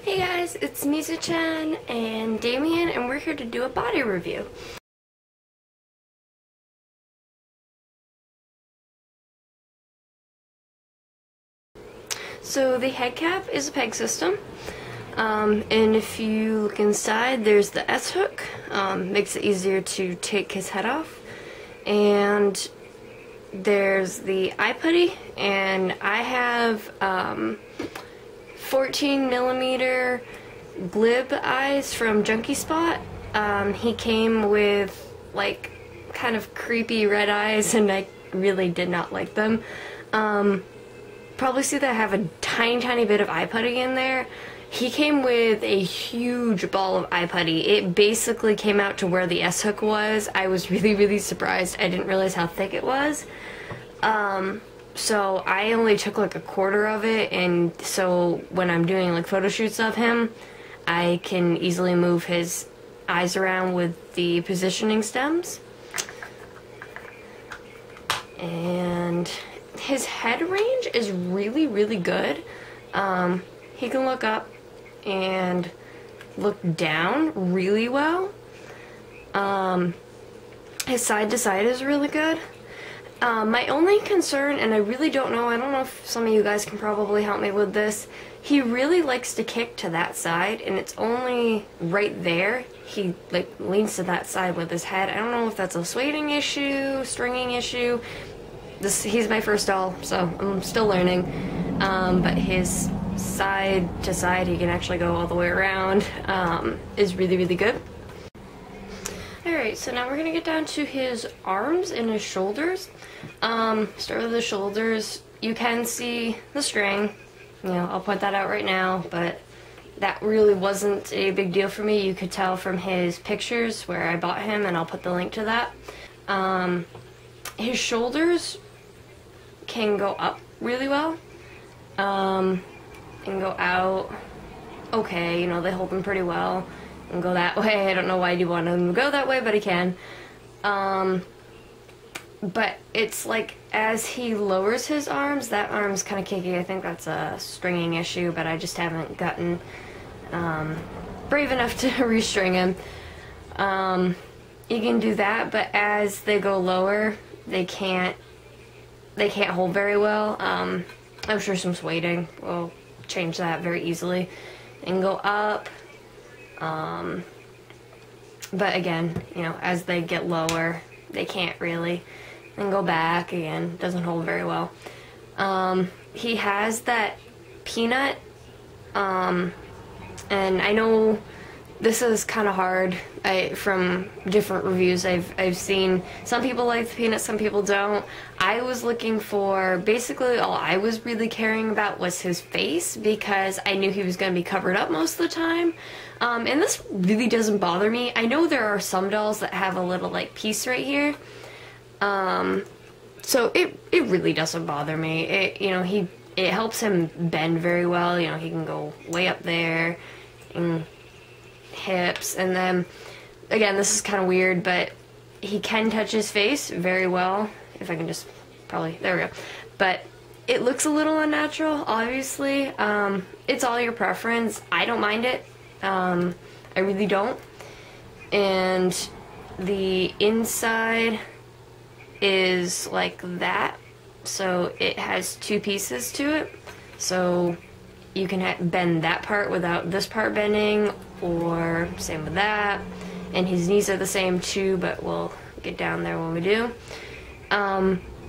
Hey guys, it's me, ZhuQing, and Damien, and we're here to do a body review. So the head cap is a peg system, and if you look inside, there's the S-hook, makes it easier to take his head off, and there's the eye putty, and I have 14mm glib eyes from Junkie Spot. He came with like kind of creepy red eyes, and I really did not like them. Probably see that I have a tiny bit of eye putty in there. He came with a huge ball of eye putty. It basically came out to where the S-hook was. I was really surprised. I didn't realize how thick it was. So I only took like a quarter of it, and so when I'm doing like photo shoots of him, I can easily move his eyes around with the positioning stems. And his head range is really good. He can look up and look down really well. His side to side is really good. My only concern, and I really don't know if some of you guys can probably help me with this, he really likes to kick to that side, and it's only right there. He like leans to that side with his head. I don't know if that's a weighting issue, stringing issue. He's my first doll, so I'm still learning. But his side to side, he can actually go all the way around, is really good. Alright, so now we're going to get down to his arms and his shoulders. Start with the shoulders. You can see the string. You know, I'll point that out right now, but that really wasn't a big deal for me. You could tell from his pictures where I bought him, and I'll put the link to that. His shoulders can go up really well, and go out okay. You know, they hold them pretty well. And go that way. I don't know why you want him to go that way, but he can. But it's like as he lowers his arms, that arm's kind of kicky. I think that's a stringing issue, but I just haven't gotten brave enough to restring him. You can do that, but as they go lower, they can't hold very well. I'm sure some weighting will change that very easily. And go up. But again, you know, as they get lower, they can't really. And go back again, doesn't hold very well. He has that peanut, and I know this is kind of hard. From different reviews I've seen, some people like the peanut, some people don't. I was looking for, basically all I was really caring about was his face, because I knew he was going to be covered up most of the time. And this really doesn't bother me. I know there are some dolls that have a little like piece right here. So it really doesn't bother me. It helps him bend very well. You know, he can go way up there and hips, and then again, this is kind of weird, but he can touch his face very well. If I can just there we go. But it looks a little unnatural, obviously. It's all your preference. I don't mind it. I really don't. And the inside is like that, so it has two pieces to it, so you can bend that part without this part bending, or same with that. And his knees are the same too, but we'll get down there when we do.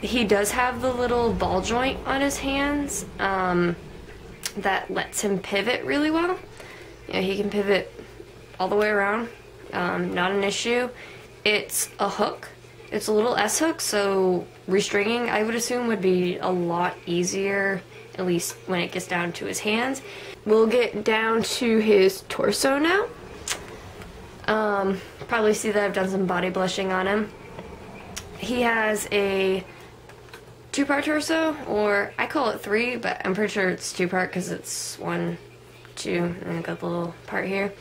He does have the little ball joint on his hands that lets him pivot really well. You know, he can pivot all the way around, not an issue. It's a hook. It's a little S-hook, so restringing, I would assume, would be a lot easier, at least when it gets down to his hands. We'll get down to his torso now. Probably see that I've done some body blushing on him. He has a two-part torso, or I call it three, but I'm pretty sure it's two-part because it's 1, 2, and I got the little part here.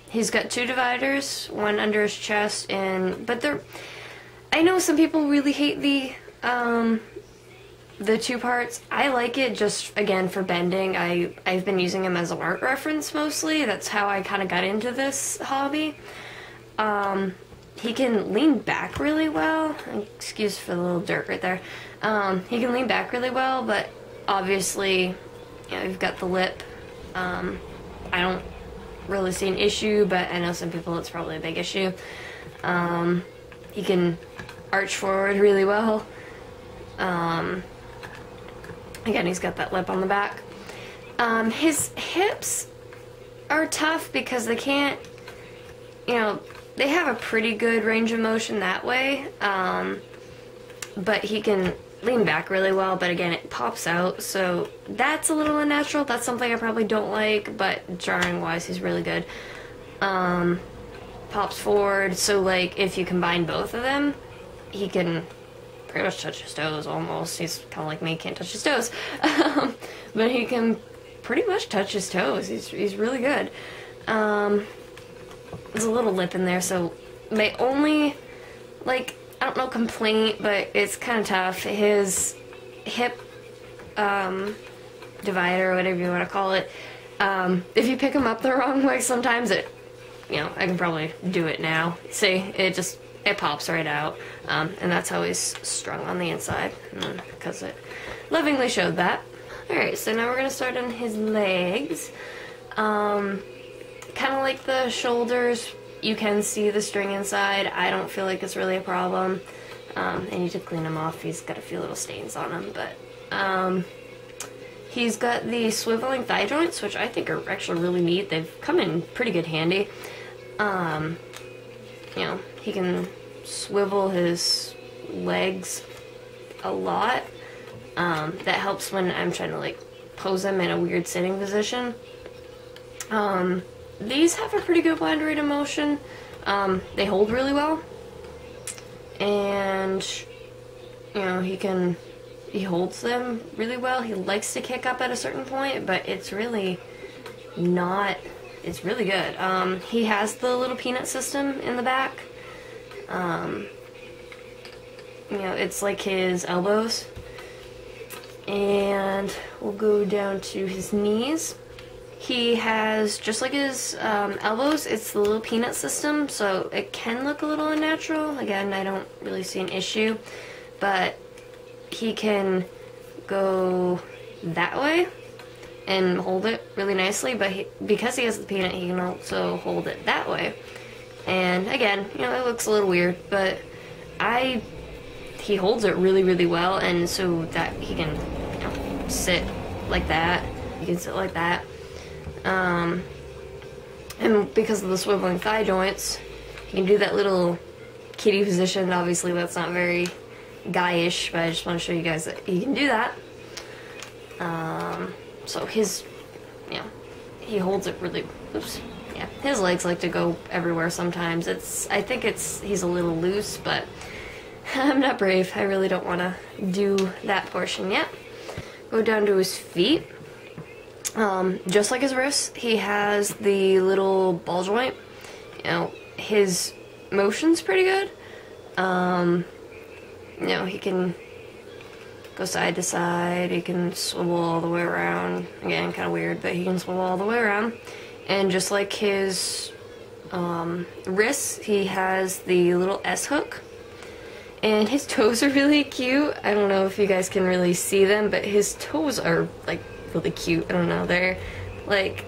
He's got two dividers, one under his chest, but I know some people really hate the the two parts, I like it just, again, for bending. I've been using him as an art reference mostly. That's how I kind of got into this hobby. He can lean back really well. Excuse for the little dirt right there. He can lean back really well, but obviously, you know, you've got the lip. I don't really see an issue, but I know some people it's probably a big issue. He can arch forward really well. Again, he's got that lip on the back. His hips are tough because they can't, you know, they have a pretty good range of motion that way, but he can lean back really well, but again, it pops out, so that's a little unnatural. That's something I probably don't like, but drawing-wise, he's really good. Pops forward, so like, if you combine both of them, he can pretty much touch his toes, almost. He's kind of like me, can't touch his toes. But he can pretty much touch his toes. He's really good. There's a little lip in there, so my only, like, I don't know, complaint, but it's kind of tough. His hip divider, or whatever you want to call it, if you pick him up the wrong way, sometimes it, you know, I can probably do it now. See, it pops right out, and that's how he's strung on the inside, because it lovingly showed that. Alright, so now we're going to start on his legs. Kind of like the shoulders, you can see the string inside. I don't feel like it's really a problem. I need to clean him off. He's got a few little stains on him, but he's got the swiveling thigh joints, which I think are actually really neat. They've come in pretty good handy. You know, he can swivel his legs a lot. That helps when I'm trying to like pose him in a weird sitting position. These have a pretty good wide range of motion. They hold really well. And, you know, he holds them really well. He likes to kick up at a certain point, but it's really not, it's really good. He has the little peanut system in the back. You know, it's like his elbows. And we'll go down to his knees. He has, just like his elbows, it's the little peanut system, so it can look a little unnatural. Again, I don't really see an issue, but he can go that way and hold it really nicely, but because he has the peanut, he can also hold it that way. And again, you know, it looks a little weird, but he holds it really, really well, and so that he can, you know, sit like that. He can sit like that. And because of the swiveling thigh joints, you can do that little kitty position. Obviously, that's not very guy-ish, but I just want to show you guys that he can do that. So his, you know, he holds it really, oops, yeah, his legs like to go everywhere sometimes. I think he's a little loose, but I'm not brave. I really don't want to do that portion yet. Go down to his feet. Just like his wrists, he has the little ball joint. You know, his motion's pretty good. You know, he can go side to side, he can swivel all the way around. Again, kind of weird, but he can swivel all the way around. And just like his wrists, he has the little S hook. And his toes are really cute. I don't know if you guys can really see them, but his toes are, like, really cute. I don't know, they're like,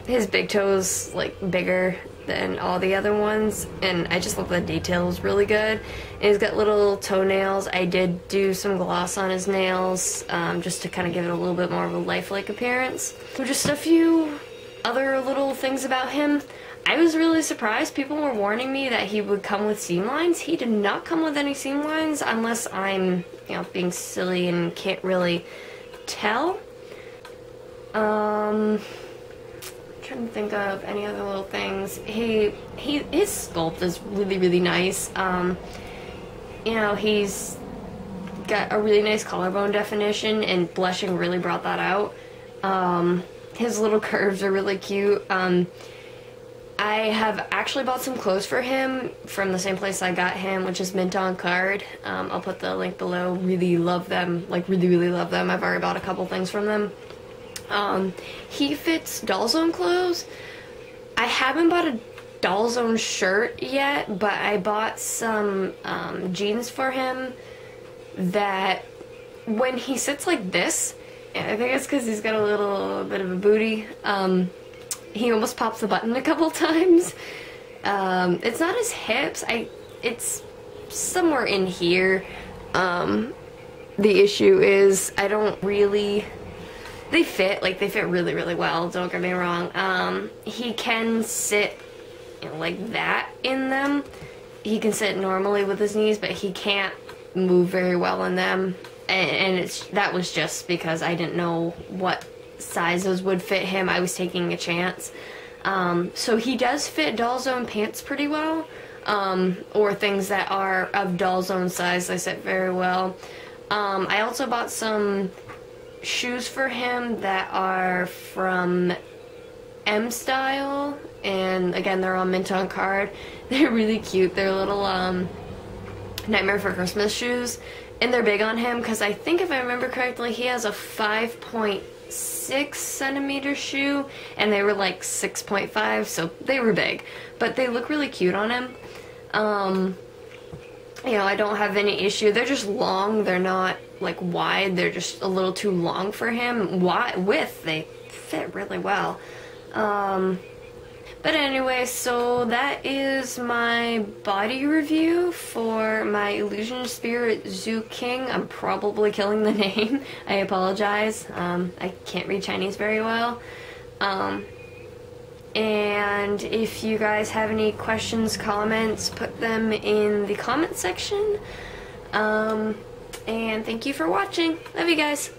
his big toes like bigger than all the other ones, and I just love the details really good. And he's got little toenails. I did do some gloss on his nails, just to kind of give it a little bit more of a lifelike appearance. So just a few other little things about him. I was really surprised. People were warning me that he would come with seam lines. He did not come with any seam lines, unless I'm, you know, being silly and can't really tell. Trying to think of any other little things. His sculpt is really, really nice. You know, he's got a really nice collarbone definition, and blushing really brought that out. His little curves are really cute. I have actually bought some clothes for him from the same place I got him, which is Mint on Card. I'll put the link below. Really love them, like really, really love them. I've already bought a couple things from them. He fits Doll Zone clothes. I haven't bought a Doll Zone shirt yet, but I bought some jeans for him that when he sits like this, I think it's because he's got a little bit of a booty, he almost pops the button a couple times. It's not his hips, it's somewhere in here. The issue is I don't really, they fit really, really well, don't get me wrong. He can sit, you know, like that in them. He can sit normally with his knees, but he can't move very well in them. And that was just because I didn't know what sizes would fit him. I was taking a chance. So he does fit Doll Zone pants pretty well, or things that are of Doll Zone size. They sit very well. I also bought some shoes for him that are from M Style, and again, they're on Mint on Card. They're really cute. They're little Nightmare for Christmas shoes, and they're big on him because I think, if I remember correctly, he has a 5.6 centimeter shoe, and they were like 6.5, so they were big, but they look really cute on him. You know, I don't have any issue. They're just long. They're not like wide. They're just a little too long for him. Width, they fit really well. But anyway, so that is my body review for my Illusion Spirit ZhuQing. I'm probably killing the name. I apologize. I can't read Chinese very well. And if you guys have any questions, comments, put them in the comment section. And thank you for watching. Love you guys.